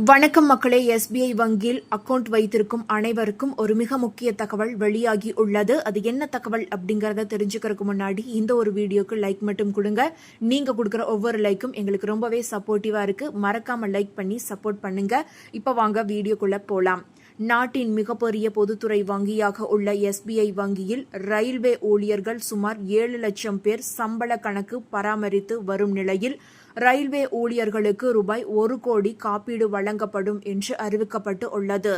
வணக்கம் மக்களே. SBI வங்கியில் அக்கவுண்ட் வைத்திருக்கும் அனைவருக்கும் ஒரு மிக முக்கிய தகவல் வெளியாகி உள்ளது. அது என்ன தகவல் அப்படிங்கறத தெரிஞ்சுக்கிறதுக்கு முன்னாடி இந்த ஒரு வீடியோக்கு லைக் மட்டும் கொடுங்க. நீங்க கொடுக்குற ஒவ்வொரு லைக்கும் எங்களுக்கு ரொம்பவே சப்போர்ட்டிவா இருக்கு. மறக்காம லைக் பண்ணி சப்போர்ட் பண்ணுங்க. இப்ப வாங்க வீடியோக்குள்ள போலாம். நாட்டின் மிகப்பெரிய பொதுத்துறை வங்கியாக உள்ள SBI வங்கியில் ரயில்வே ஊழியர்கள் சுமார் 7 லட்சம் பேர் சம்பள கணக்கு பராமரித்து வரும் நிலையில் ரயில்வே ஊழியர்களுக்கு ரூபாய் 1 கோடி காப்பீடு வழங்கப்படும் என்று அறிவிக்கப்பட்டு உள்ளது.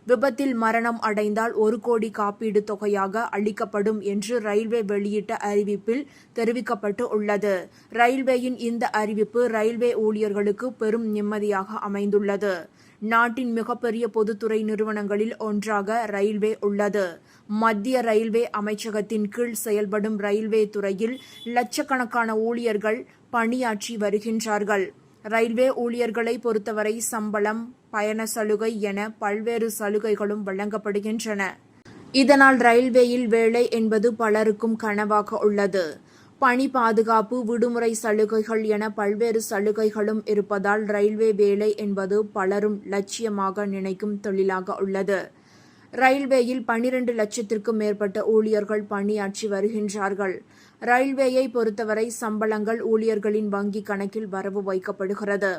விபத்தில் மரணம் அடைந்தால் 1 கோடி காப்பீடு தொகையாக அளிக்கப்படும் என்று ரயில்வே வெளியிட்ட அறிவிப்பில் தெரிவிக்கப்பட்டு உள்ளது. ரயில்வேயின் இந்த அறிவிப்பு ரயில்வே ஊழியர்களுக்கு பெரும் நிம்மதியாக அமைந்துள்ளது. நாட்டின் மிகப்பெரிய பொதுத்துறை நிறுவனங்களில் ஒன்றாக ரயில்வே உள்ளது. மத்திய ரயில்வே அமைச்சகத்தின் கீழ் செயல்படும் ரயில்வே துறையில் லட்சக்கணக்கான ஊழியர்கள் பணியாற்றி வருகின்றார்கள். ரயில்வே ஊழியர்களை பொறுத்தவரை சம்பளம், பயண சலுகை என பல்வேறு சலுகைகளும் வழங்கப்படுகின்றன. இதனால் ரயில்வேயில் வேலை என்பது பலருக்கும் கனவாக உள்ளது. பணி பாதுகாப்பு, விடுமுறை சலுகைகள் என பல்வேறு சலுகைகளும் இருப்பதால் ரயில்வே வேலை என்பது பலரும் லட்சியமாக நினைக்கும் தொழிலாக உள்ளது. ரயில்வேயில் 12 லட்சத்திற்கும் மேற்பட்ட ஊழியர்கள் பணியாற்றி வருகின்றார்கள். ரயில்வேயை பொறுத்தவரை சம்பளங்கள் ஊழியர்களின் வங்கி கணக்கில் வரவு வைக்கப்படுகிறது.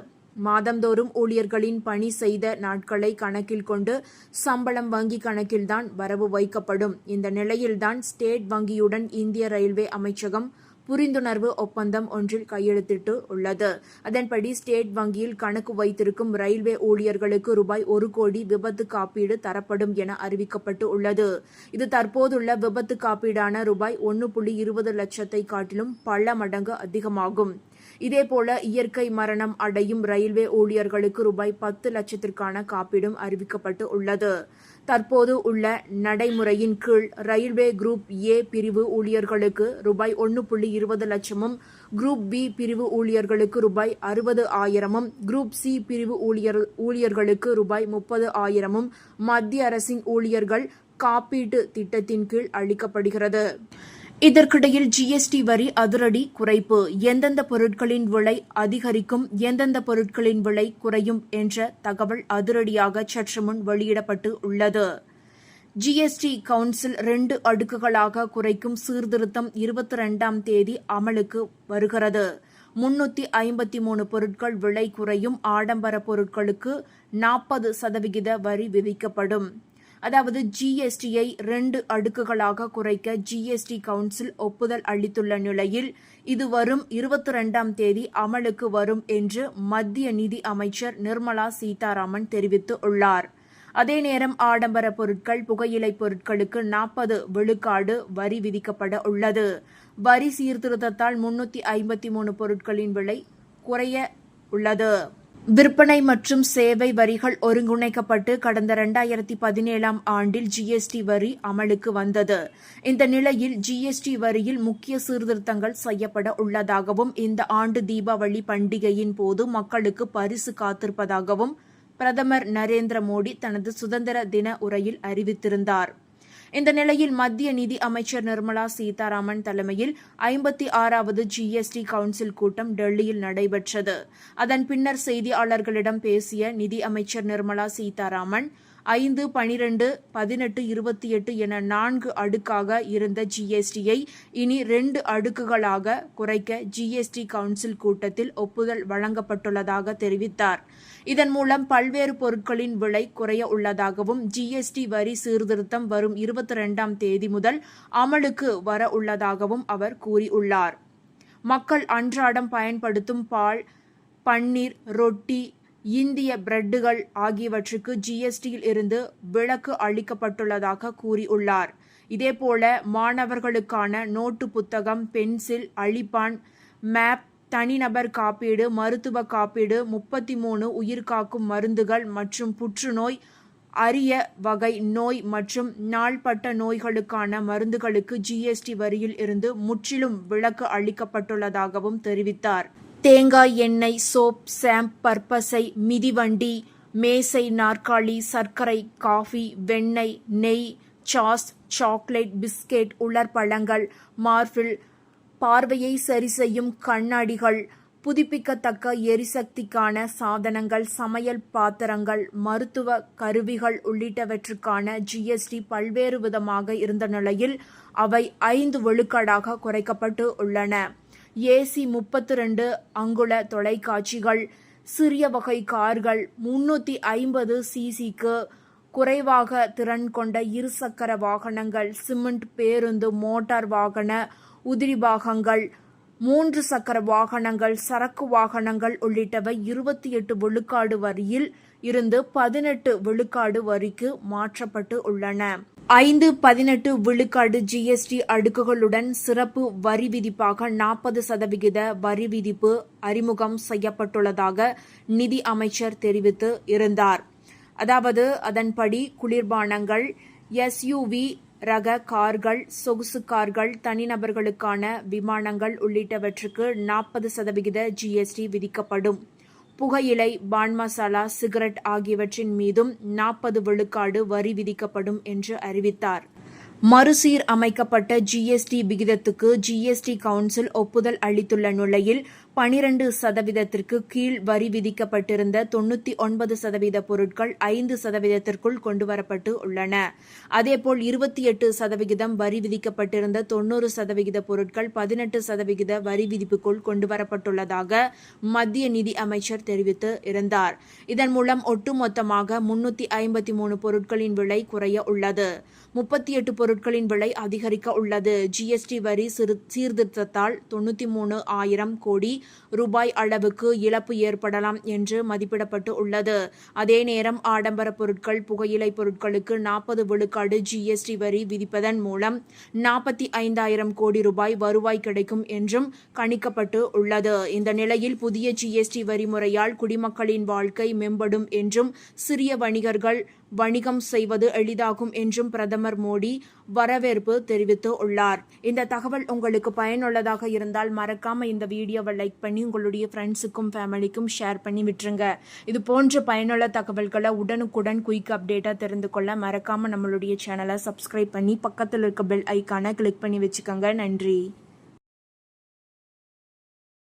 மாதந்தோறும் ஊழியர்களின் பணி செய்த நாட்களை கணக்கில் கொண்டு சம்பளம் வங்கி கணக்கில்தான் வரவு வைக்கப்படும். இந்த நிலையில்தான் ஸ்டேட் வங்கியுடன் இந்திய ரயில்வே அமைச்சகம் புரிந்துணர்வு ஒப்பந்தம் ஒன்றில் கையெழுத்திட்டு உள்ளது. அதன்படி ஸ்டேட் வங்கியில் கணக்கு வைத்திருக்கும் ரயில்வே ஊழியர்களுக்கு ரூபாய் 1 கோடி விபத்து காப்பீடு தரப்படும் என அறிவிக்கப்பட்டு உள்ளது. இது தற்போதுள்ள விபத்து காப்பீடான ரூபாய் 1.20 லட்சத்தை காட்டிலும் பல மடங்கு அதிகமாகும். இதேபோல இயற்கை மரணம் அடையும் ரயில்வே ஊழியர்களுக்கு ரூபாய் 10 லட்சத்திற்கான காப்பீடும் அறிவிக்கப்பட்டு உள்ளது. தற்போது உள்ள நடைமுறையின் கீழ் ரயில்வே குரூப் A பிரிவு ஊழியர்களுக்கு ரூபாய் 1.20 லட்சமும், குரூப் B பிரிவு ஊழியர்களுக்கு ரூபாய் 60,000, குரூப் C பிரிவு ஊழியர்களுக்கு ரூபாய் 30,000 மத்திய அரசின் ஊழியர்கள் காப்பீட்டு திட்டத்தின் கீழ் அளிக்கப்படுகிறது. இதற்கிடையில் GST வரி அதிரடி குறைப்பு. எந்தெந்த பொருட்களின் விலை அதிகரிக்கும், எந்தெந்த பொருட்களின் விலை குறையும் என்ற தகவல் அதிரடியாக சற்று முன் வெளியிடப்பட்டு உள்ளது. GST கவுன்சில் 2 அடுக்குகளாக குறைக்கும் சீர்திருத்தம் 22ஆம் தேதி அமலுக்கு வருகிறது. 353 பொருட்கள் விலை குறையும். ஆடம்பர பொருட்களுக்கு 40% வரி விதிக்கப்படும். அதாவது GSTயை 2 அடுக்குகளாக குறைக்க GST கவுன்சில் ஒப்புதல் அளித்துள்ள நிலையில் இது வரும் 22ஆம் தேதி அமலுக்கு வரும் என்று மத்திய நிதி அமைச்சர் நிர்மலா சீதாராமன் தெரிவித்து உள்ளார். அதே நேரம் ஆடம்பர பொருட்கள், புகையிலை பொருட்களுக்கு 40 விழுக்காடு வரி விதிக்கப்பட உள்ளது. வரி சீர்திருத்தத்தால் 353 பொருட்களின் விலை குறைய உள்ளது. விற்பனை மற்றும் சேவை வரிகள் ஒருங்கிணைக்கப்பட்டு கடந்த 2017ஆம் ஆண்டில் GST வரி அமலுக்கு வந்தது. இந்த நிலையில் GST வரியில் முக்கிய சீர்திருத்தங்கள் செய்யப்பட உள்ளதாகவும், இந்த ஆண்டு தீபாவளி பண்டிகையின் போது மக்களுக்கு பரிசு காத்திருப்பதாகவும் பிரதமர் நரேந்திர மோடி தனது சுதந்திர தின உரையில் அறிவித்திருந்தார். இந்த நிலையில் மத்திய நிதி அமைச்சர் நிர்மலா சீதாராமன் தலைமையில் 56வது GST கவுன்சில் கூட்டம் டெல்லியில் நடைபெற்றது. அதன் பின்னர் செய்தியாளர்களிடம் பேசிய நிதி அமைச்சர் நிர்மலா சீதாராமன், 5, 12, 18, 28 என 4 அடுக்காக இருந்த GSTயை இனி 2 அடுக்குகளாக குறைக்க GST கவுன்சில் கூட்டத்தில் ஒப்புதல் வழங்கப்பட்டுள்ளதாக தெரிவித்தார். இதன் மூலம் பல்வேறு பொருட்களின் விலை குறைய உள்ளதாகவும், GST வரி சீர்திருத்தம் வரும் 22ஆம் தேதி முதல் அமலுக்கு வர உள்ளதாகவும் அவர் கூறியுள்ளார். மக்கள் அன்றாடம் பயன்படுத்தும் பால், பன்னீர், ரொட்டி, இந்திய பிரெட்டுகள் ஆகியவற்றுக்கு GSTயில் இருந்து விலக்கு அளிக்கப்பட்டுள்ளதாக கூறியுள்ளார். இதேபோல மாணவர்களுக்கான நோட்டு புத்தகம், பென்சில், அழிப்பான், மேப், தனிநபர் காப்பீடு, மருத்துவ காப்பீடு, 33 உயிர்காக்கும் மருந்துகள் மற்றும் புற்றுநோய், அரிய வகை நோய் மற்றும் நாள்பட்ட நோய்களுக்கான மருந்துகளுக்கு GST வரியில் இருந்து முற்றிலும் விலக்கு அளிக்கப்பட்டுள்ளதாகவும் தெரிவித்தார். தேங்காய் எண்ணெய், சோப், ஷாம்பு, பற்பசை, மிதிவண்டி, மேசை, நாற்காலி, சர்க்கரை, காஃபி, வெண்ணெய், நெய், சாஸ், சாக்லேட், பிஸ்கெட், உலர் பழங்கள், மார்பிள், பார்வையை சரி செய்யும் கண்ணாடிகள், புதுப்பிக்கத்தக்க எரிசக்திக்கான சாதனங்கள், சமையல் பாத்திரங்கள், மருத்துவ கருவிகள் உள்ளிட்டவற்றுக்கான ஜிஎஸ்டி பல்வேறு விதமாக இருந்த நிலையில் அவை 5 விழுக்காடாக குறைக்கப்பட்டு உள்ளன. ஏசி 32 அங்குல தொலைக்காட்சிகள், சிறிய வகை கார்கள், 350 சிசிக்கு குறைவாக திறன் கொண்ட இருசக்கர வாகனங்கள், சிமெண்ட் பேருந்து, மோட்டார் வாகன உதிரி பாகங்கள், 3 சக்கர வாகனங்கள், சரக்கு வாகனங்கள் உள்ளிட்டவை 28 விழுக்காடு வரியில் இருந்து 18 விழுக்காடு வரிக்கு மாற்றப்பட்டு உள்ளன. 5-18 விழுக்காடு ஜிஎஸ்டி அடுக்குகளுடன் சிறப்பு வரி விதிப்பாக 40% வரி விதிப்பு அறிமுகம் செய்யப்பட்டுள்ளதாக நிதி அமைச்சர் தெரிவித்து இருந்தார். அதாவது அதன்படி குளிர்பானங்கள், எஸ்யூவி ரக கார்கள், சொகுசு கார்கள், தனிநபர்களுக்கான விமானங்கள் உள்ளிட்டவற்றுக்கு 40% ஜிஎஸ்டி விதிக்கப்படும். புகையிலை, பான் மசாலா, சிகரெட் ஆகியவற்றின் மீதும் 40 விழுக்காடு வரி விதிக்கப்படும் என்று அறிவித்தார். மறுசீர் அமைக்கப்பட்ட ஜிஎஸ்டி விகிதத்துக்கு ஜிஎஸ்டி கவுன்சில் ஒப்புதல் அளித்துள்ள நிலையில் 12% கீழ் வரி விதிக்கப்பட்டிருந்த 99% பொருட்கள் 5%ற்குள் கொண்டுவரப்பட்டு உள்ளன. அதேபோல் 28% வரி விதிக்கப்பட்டிருந்த 90% பொருட்கள் 18% வரி விதிப்புக்குள் கொண்டுவரப்பட்டுள்ளதாக மத்திய நிதி அமைச்சர் தெரிவித்து இருந்தார். இதன் மூலம் ஒட்டுமொத்தமாக 353 பொருட்களின் விலை குறைய உள்ளது. 38 பொருட்களின் விலை அதிகரிக்க உள்ளது. ஜிஎஸ்டி வரி சீர்திருத்தத்தால் 93,000 கோடி ரூபாய் அளவுக்கு இழப்பு ஏற்படலாம் என்று மதிப்பிடப்பட்டு உள்ளது. அதே நேரம் ஆடம்பர பொருட்கள், புகையிலை பொருட்களுக்கு 40 விழுக்காடு ஜிஎஸ்டி வரி விதிப்பதன் மூலம் 45,000 கோடி ரூபாய் வருவாய் கிடைக்கும் என்றும் கணிக்கப்பட்டு உள்ளது. இந்த நிலையில் புதிய ஜிஎஸ்டி வரி முறையால் குடிமக்களின் வாழ்க்கை மேம்படும் என்றும் சிறிய வணிகர்கள் வணிகம் செய்வது எளிதாகும் என்றும் பிரதமர் மோடி வரவேற்பு தெரிவித்து உள்ளார். இந்த தகவல் உங்களுக்கு பயனுள்ளதாக இருந்தால் மறக்காம இந்த வீடியோவை லைக் பண்ணி உங்களுடைய ஃப்ரெண்ட்ஸுக்கும் ஃபேமிலிக்கும் ஷேர் பண்ணி விட்டுருங்க. இது போன்ற பயனுள்ள தகவல்களை உடனுக்குடன் குயிக் அப்டேட்டாக தெரிந்து கொள்ள மறக்காம நம்மளுடைய சேனலை சப்ஸ்கிரைப் பண்ணி பக்கத்தில் இருக்க பெல் ஐக்கானை கிளிக் பண்ணி வச்சுக்கோங்க. நன்றி.